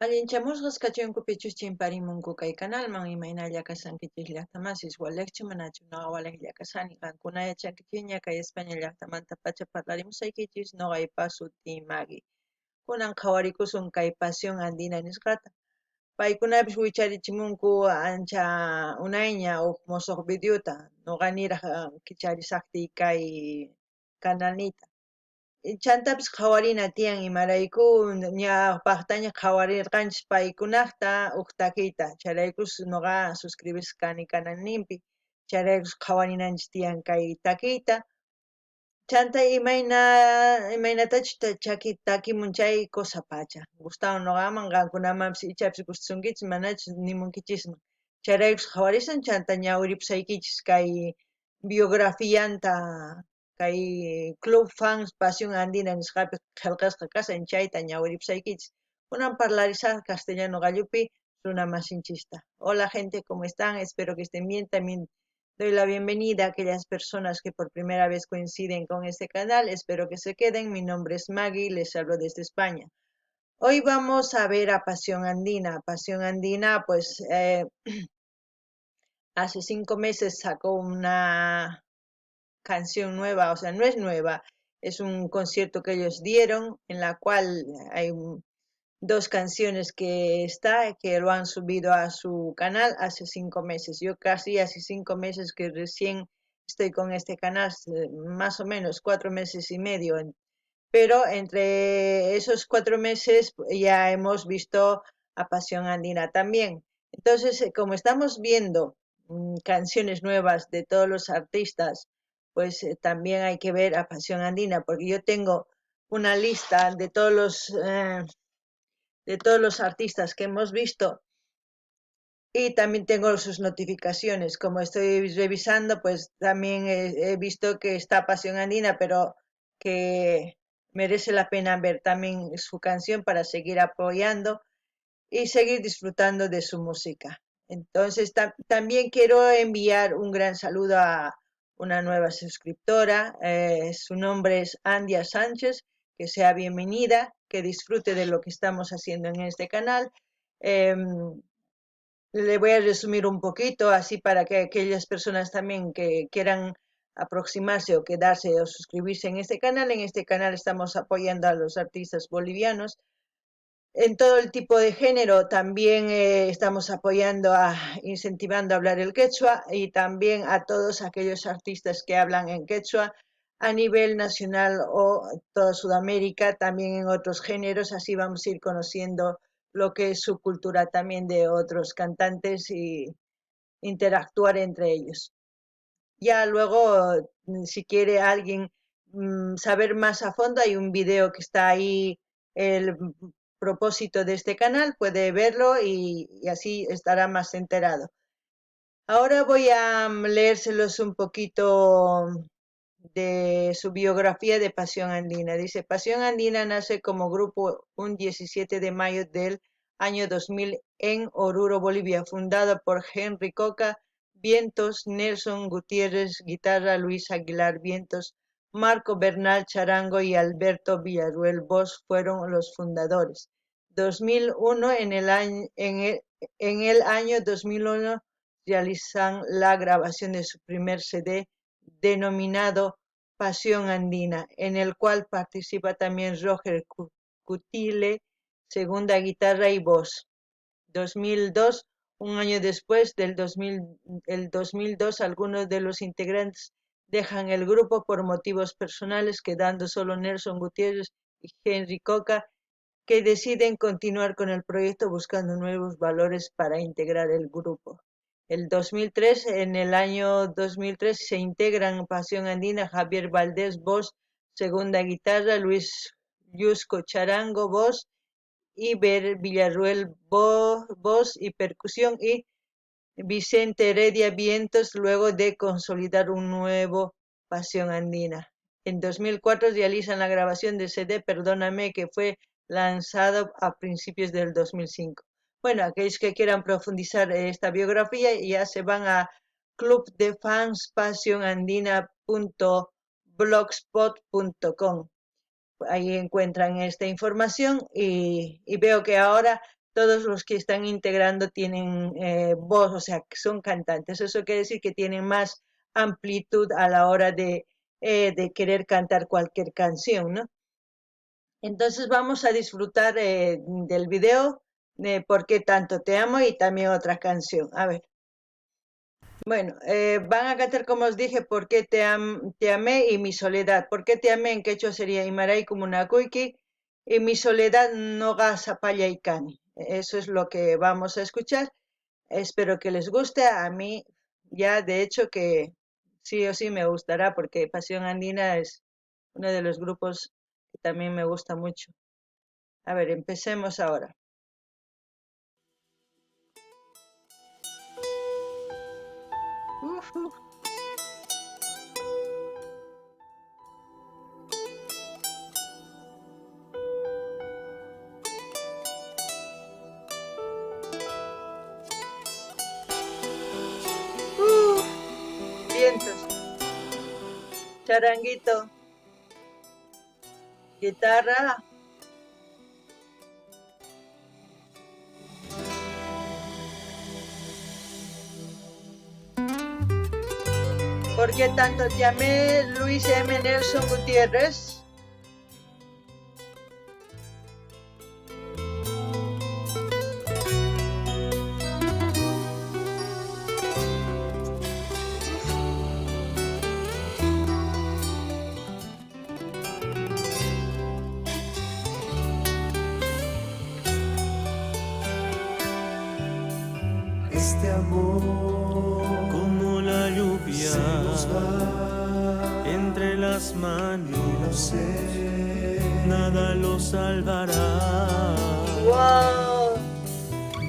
Allinchamusqas kachunkupichus chimparimunku kay kanalman imaynalla kasankichis llaqtamasis waleqchu manachu noqa waleqlla kasani qankuna yachankichis ña kay España llaqtamanta pacha parlarimusaykichis noqaypa sutii Maggie. Kunan qhawarikusun kay Pasión Andina nisqata. Paykunapish wicharichimunku ancha unayña huk musuq videota noqaniraq kicharisaqtiy kay kanalniyta. Chantapis qhawarina tiyan imarayku ñawpaqtaña qhawarirqanchis paykunaqta huk takiyta chayraykus noqa suscribisqa kani kanalninpi chayraykus qhawarinanchis tiyan kay takiyta chanta imaynatachus takimun chay kusapacha gustawan noqaman qankunamanpis ichapis gustasunkichis manachus nimunkichismi chayraykus qhawarisun chanta ñawiripusaykichis kay biografianta kay Club Fans Pasión Andina nisqapi qillqasqa kashan chayta ñawiripusaykichis kunan parlarisaq castellano gallupi runa masinchista. Hola gente, ¿cómo están? Espero que estén bien. También doy la bienvenida a aquellas personas que por primera vez coinciden con este canal. Espero que se queden. Mi nombre es Maggie, les hablo desde España. Hoy vamos a ver a Pasión Andina. Pasión Andina, pues hace 5 meses sacó una canción nueva, o sea, no es nueva, es un concierto que ellos dieron en la cual hay 2 canciones que lo han subido a su canal hace 5 meses. Yo casi hace 5 meses que recién estoy con este canal, más o menos 4 meses y medio, pero entre esos 4 meses ya hemos visto a Pasión Andina también. Entonces, como estamos viendo canciones nuevas de todos los artistas, pues también hay que ver a Pasión Andina, porque yo tengo una lista de todos los artistas que hemos visto y también tengo sus notificaciones. Como estoy revisando, pues también he visto que está Pasión Andina, pero que merece la pena ver también su canción para seguir apoyando y seguir disfrutando de su música. Entonces, también quiero enviar un gran saludo a una nueva suscriptora. Su nombre es Andia Sánchez. Que sea bienvenida, que disfrute de lo que estamos haciendo en este canal. Le voy a resumir un poquito, así para que aquellas personas también que quieran aproximarse o quedarse o suscribirse en este canal. En este canal estamos apoyando a los artistas bolivianos en todo el tipo de género. También estamos apoyando, incentivando a hablar el quechua y también a todos aquellos artistas que hablan en quechua a nivel nacional o toda Sudamérica, también en otros géneros. Así vamos a ir conociendo lo que es su cultura también de otros cantantes y interactuar entre ellos. Ya luego, si quiere alguien saber más a fondo, hay un video que está ahí, el propósito de este canal, puede verlo y así estará más enterado. Ahora voy a leérselos un poquito de su biografía de Pasión Andina. Dice, Pasión Andina nace como grupo un 17 de mayo del año 2000 en Oruro, Bolivia, fundado por Henry Coca Vientos, Nelson Gutiérrez guitarra, Luis Aguilar Vientos, Marco Bernal charango y Alberto Villarruel voz fueron los fundadores. 2001 en el año 2001 realizan la grabación de su primer CD denominado Pasión Andina, en el cual participa también Roger Cutile, segunda guitarra y voz. 2002, un año después del 2002, algunos de los integrantes dejan el grupo por motivos personales, quedando solo Nelson Gutiérrez y Henry Coca, que deciden continuar con el proyecto buscando nuevos valores para integrar el grupo. En el año 2003 se integran Pasión Andina, Javier Valdés, voz, segunda guitarra, Luis Yusco charango, voz, y Villarruel, voz y percusión, y Vicente Heredia Vientos, luego de consolidar un nuevo Pasión Andina. En 2004 realizan la grabación del CD Perdóname, que fue lanzado a principios del 2005. Bueno, aquellos que quieran profundizar esta biografía ya se van a clubdefanspasiónandina.blogspot.com. Ahí encuentran esta información y veo que ahora todos los que están integrando tienen voz, o sea, que son cantantes. Eso quiere decir que tienen más amplitud a la hora de querer cantar cualquier canción, ¿no? Entonces vamos a disfrutar del video de ¿Por qué tanto te amo? Y también otra canción. A ver. Bueno, van a cantar como os dije, ¿Por qué te amé? Y Mi soledad. ¿Por qué te amé? En quechua sería Imaray Kumunakuiki y Mi soledad no gasa paya y cani. Eso es lo que vamos a escuchar. Espero que les guste. A mí ya de hecho que sí o sí me gustará porque Pasión Andina es uno de los grupos que también me gusta mucho. A ver, empecemos ahora. Uf, uf. Uf, vientos, charanguito, guitarra. ¿Por qué tanto te amé? Luis M. Nelson Gutiérrez. Este amor como la lluvia se nos va, entre las y no manos, sé nada lo salvará. Wow.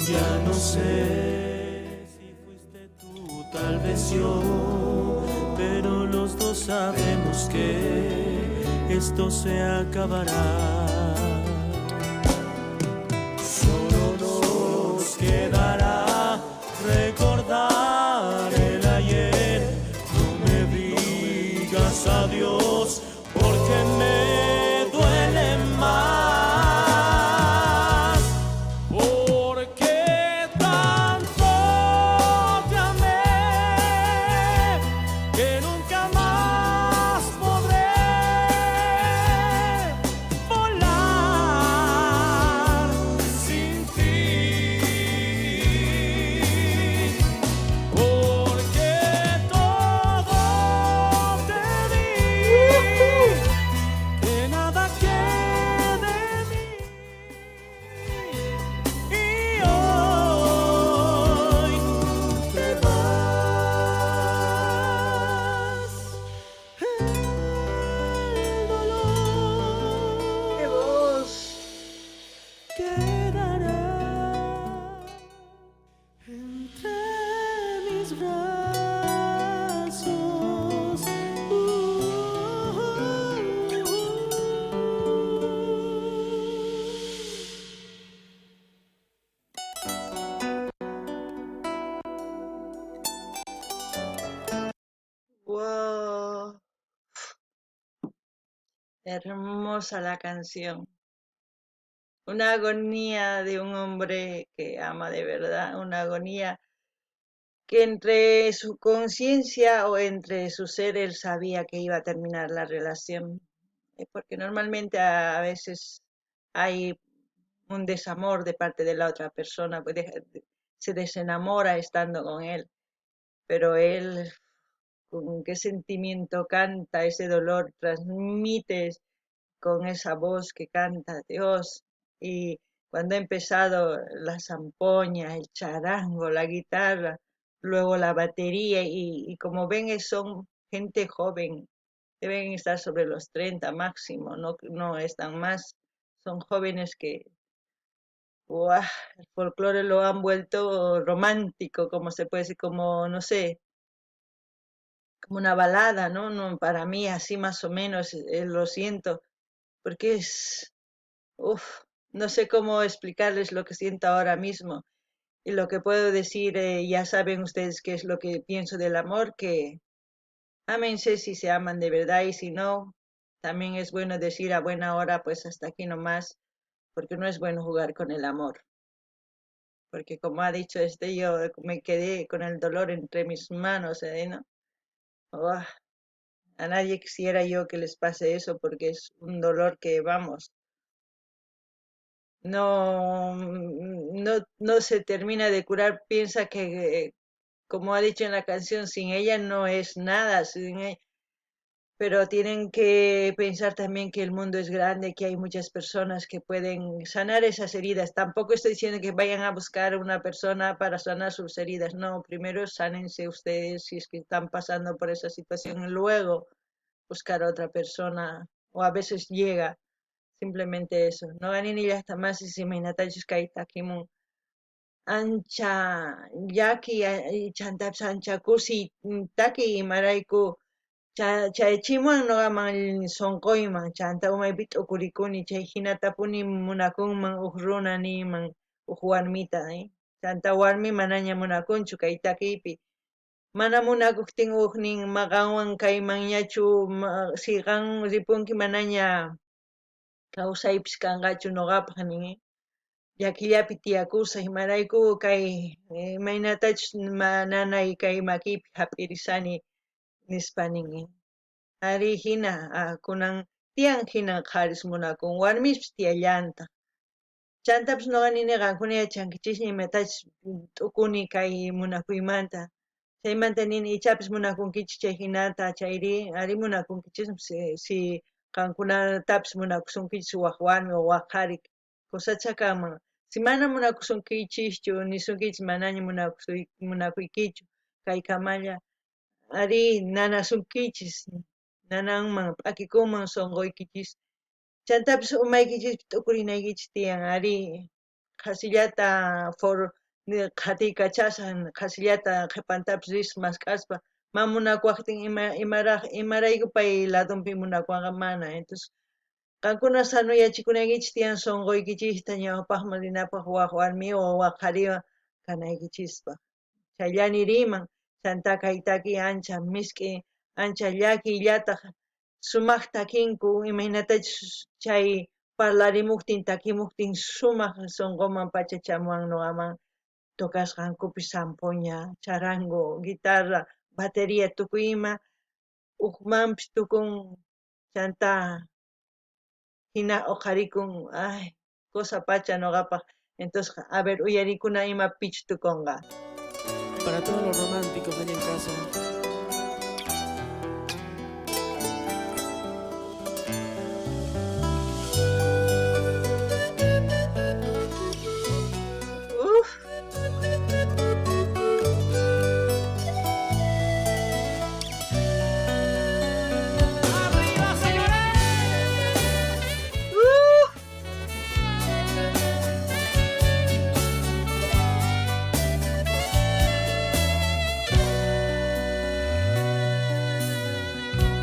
Ya no sé si fuiste tú, tal vez yo, pero los dos sabemos que esto se acabará. Solo nos quedará recordar el ayer. No me digas adiós porque me duele más. Porque tanto te amé que nunca más podré volar sin ti. Porque todo te di, que nada quede de mí. Y hoy te vas. El ¡Qué dolor voz! quedará entre mis brazos. ¡Wow! Hermosa la canción. Una agonía de un hombre que ama de verdad, una agonía que entre su conciencia o entre su ser él sabía que iba a terminar la relación. Porque normalmente a veces hay un desamor de parte de la otra persona, pues se desenamora estando con él, pero él con qué sentimiento canta, ese dolor transmite con esa voz que canta Dios. Y cuando ha empezado la zampoña, el charango, la guitarra, luego la batería, y como ven son gente joven, deben estar sobre los 30 máximo, no, no están más, son jóvenes que ¡guau! El folclore lo han vuelto romántico, como se puede decir, como, no sé, como una balada, ¿no? No, para mí así más o menos lo siento, porque uf, no sé cómo explicarles lo que siento ahora mismo y lo que puedo decir, ya saben ustedes qué es lo que pienso del amor, que ámense si se aman de verdad y si no, también es bueno decir a buena hora, pues hasta aquí nomás, porque no es bueno jugar con el amor. porque como ha dicho yo me quedé con el dolor entre mis manos, ¿no? Uah, a nadie quisiera yo que les pase eso porque es un dolor que, vamos, no se termina de curar. Piensa que, como ha dicho en la canción, sin ella no es nada, pero tienen que pensar también que el mundo es grande, que hay muchas personas que pueden sanar esas heridas. Tampoco estoy diciendo que vayan a buscar una persona para sanar sus heridas, no, primero sánense ustedes si es que están pasando por esa situación y luego buscar a otra persona, o a veces llega simplemente eso. No ganin y hasta más y si me natachus kaita kimun ancha yaki chantaps ancha kusi taki imarayku chaychiman noqaman sonquyman chanta umaypi t'ukurikuni chay hinatapuni munakunman huk runa niyman huk warmita, chanta warmi manaña munakunchu kay takiypi, mana munakuptin huknin maqanwan kaymanñachu si qan ripunki manaña kawsaypis kanqachu noqapaq nin, llakillapi tiyakusaq imarayku kay imaynatachus nanay kay makiypi hap'irisani nispa nin, ari hina kunan tiyan hina qaris munakun warmispis tiyallanta chantapis noqa nini qankuna yachankichisña imatachus t'ukuni kay munakuymanta chaymanta nini ichapis munakunkichis chay hinata chayri ari munakunkichis si qankunatapis munakusunkichis waq warmi o waq qhari kusacha kanman, si mana munakusunkichischu nisunkichis manaña munakuykichu kaykamalla ari nanasunkichis nananman p'akikunman sunquykichis chantapis umaykichis t'ukurinaykichis tiyan ari qhasillata qhatiykachasaq qhasillata qhipantapis ris mask'aspa mana munakuwaptin imarayku pay ladunpi munakuwanqa mana, entonces qankuna sanuyachikunaykichis tiyan sunquykichista ñawpaqman rinapaq waq warmi o waq qhariwan kanaykichispa chayllani riman chanta kay taki ancha misk'i ancha llakillataq sumaq takinku imaynatachus chay parlarimuktin takimuktin sumaq sunquman pachachamuwan noqaman tukasqankupis sampuña, charango, guitarra, bateria tukuy ima hukmanpis tukun chanta hina huqarikun ay cosa pacha noqapaq, entonces a ver uyarikuna ima pichu tukunqa. Para todos los románticos allá en casa. Uf, ¡Arriba, señores! uf.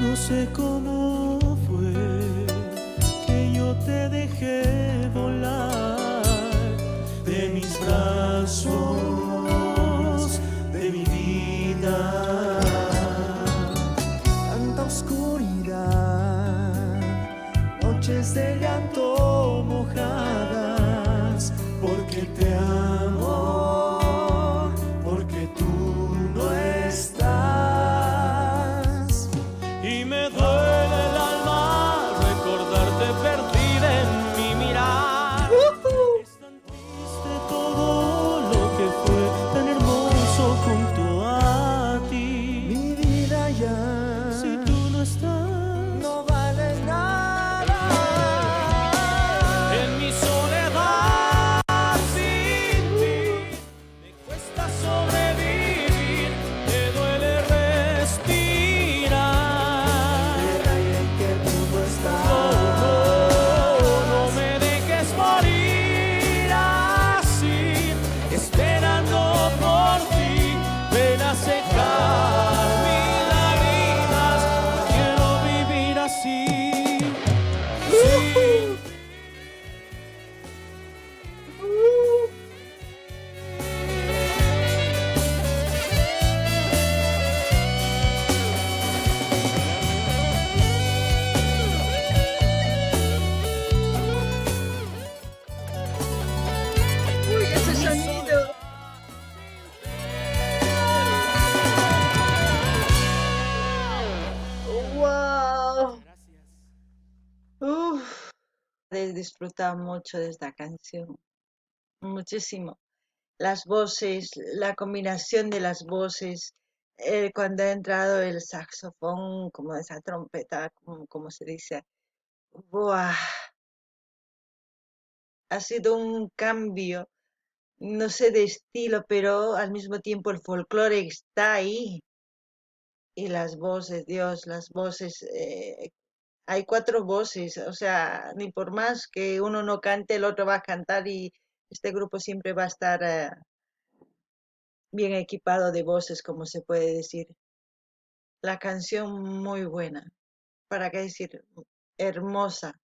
No sé cómo fue que yo te dejé volar de mis brazos, de mi vida. Tanta oscuridad, noches de llanto mojadas, porque te amo, porque tú no estás. Y me duele el alma recordarte perdida en mi mirar. Es tan triste todo lo que fue tan hermoso junto a ti. Mi vida ya, si tú no estás, no vale nada. En mi soledad sin ti me cuesta sobrevivir, me duele respirar. El aire que tú no estás. No me dejes morir así, esperando por ti. Ven a secar mis lágrimas, quiero vivir así. Sin Uy, ese sonido. disfrutado mucho de esta canción, muchísimo. Las voces, la combinación de las voces, cuando ha entrado el saxofón, como esa trompeta, como se dice, ¡buah! Ha sido un cambio, no sé de estilo, pero al mismo tiempo el folclore está ahí. Y las voces, Dios, las voces, hay cuatro voces, o sea, ni por más que uno no cante, el otro va a cantar y este grupo siempre va a estar bien equipado de voces, como se puede decir. La canción muy buena, para qué decir, hermosa.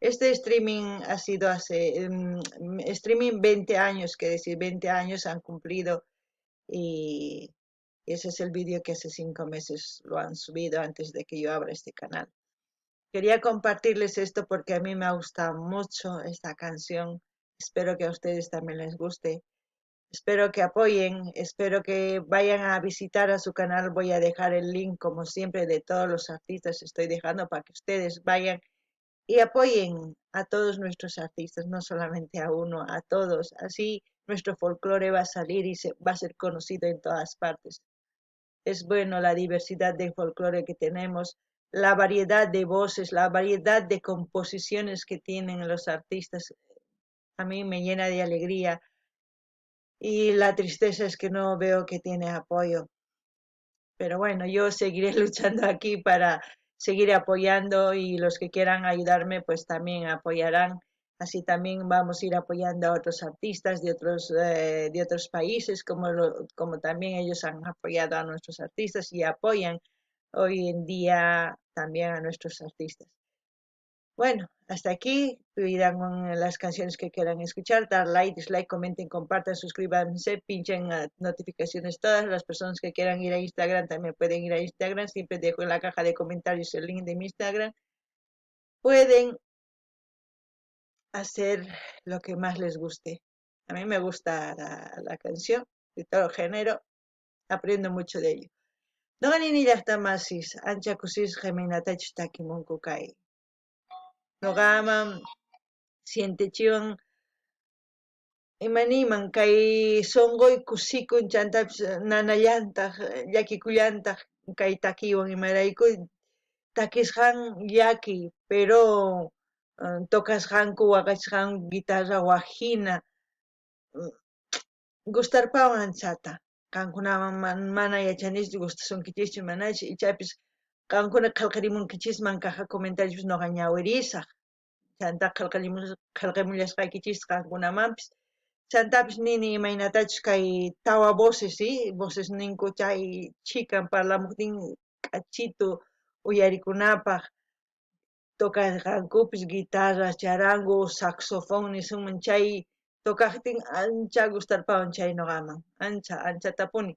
Este streaming ha sido hace, streaming 20 años, que decir, 20 años han cumplido y ese es el vídeo que hace 5 meses lo han subido antes de que yo abra este canal. Quería compartirles esto porque a mí me ha gustado mucho esta canción. Espero que a ustedes también les guste. Espero que apoyen, espero que vayan a visitar a su canal. Voy a dejar el link, como siempre, de todos los artistas. Estoy dejando para que ustedes vayan y apoyen a todos nuestros artistas, no solamente a uno, a todos. Así nuestro folclore va a salir y va a ser conocido en todas partes. Es bueno la diversidad de folclore que tenemos, la variedad de voces, la variedad de composiciones que tienen los artistas. A mí me llena de alegría y la tristeza es que no veo que tiene apoyo. Pero bueno, yo seguiré luchando aquí para seguir apoyando y los que quieran ayudarme pues también apoyarán. Así también vamos a ir apoyando a otros artistas de otros países, como también ellos han apoyado a nuestros artistas y apoyan hoy en día también a nuestros artistas. Bueno, hasta aquí. Pidan las canciones que quieran escuchar, dar like, dislike, comenten, compartan, suscríbanse, pinchen notificaciones todas. Las personas que quieran ir a Instagram también pueden ir a Instagram. Siempre dejo en la caja de comentarios el link de mi Instagram. Pueden hacer lo que más les guste. A mí me gusta la canción de todo género. Aprendo mucho de ello. No ganin ni masis, ancha kusis geminatach takimunkukai. No gaman siente chivan imaniman kay sonqoy kusikun chantapis nanallantaq llakikullantaq kay takiwan imarayku takisqan llaki pero tokasqanku waqachisqanku guitarra waqhina gustarpawan anchata qankunaman mana yachanichu gustasunkichikchu manachu ichapis qankuna qillqarimunkichisman caja comentarios noqa ñawirisaq chanta qillqimullasqaykichisqa qankunamanpis chantapis nini imaynatachus kay tawa voces ¿sí? Voces ninku chay chikan parlamuqtin k'achitu uyarikunapaq toqarqankupis guitarra, charango, saxofón nisunman chay tokaqtin ancha gustarpawan chay noqaman anchatapuni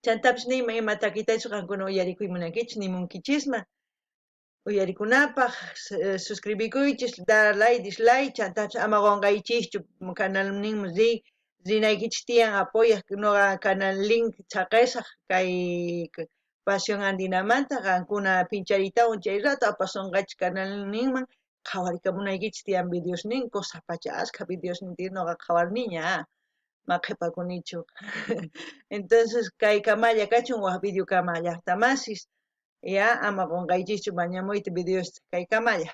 chantapis nima ima takitachus qankuna uyarikuymunankichis nimunkichisman uyarikunapaq suscribikuychis dar like dislike chantapis ama qunqaychischu canalninman rinaykichis tiyan apoyaq noqa canal link chaqisaq kay Pasión Andinamanta qankuna pinchariytawan chay rato apasunqachis canalninman qhawarikamunaykichis tiyan videosnin kusaqpacha ashka videosnin tiyan noqa qhawarniña ma qhipakunichu entonces kay kamalla kachun waq video kama llaqtamasis ya ama qunqaychischu mañamuyta videos kay kamalla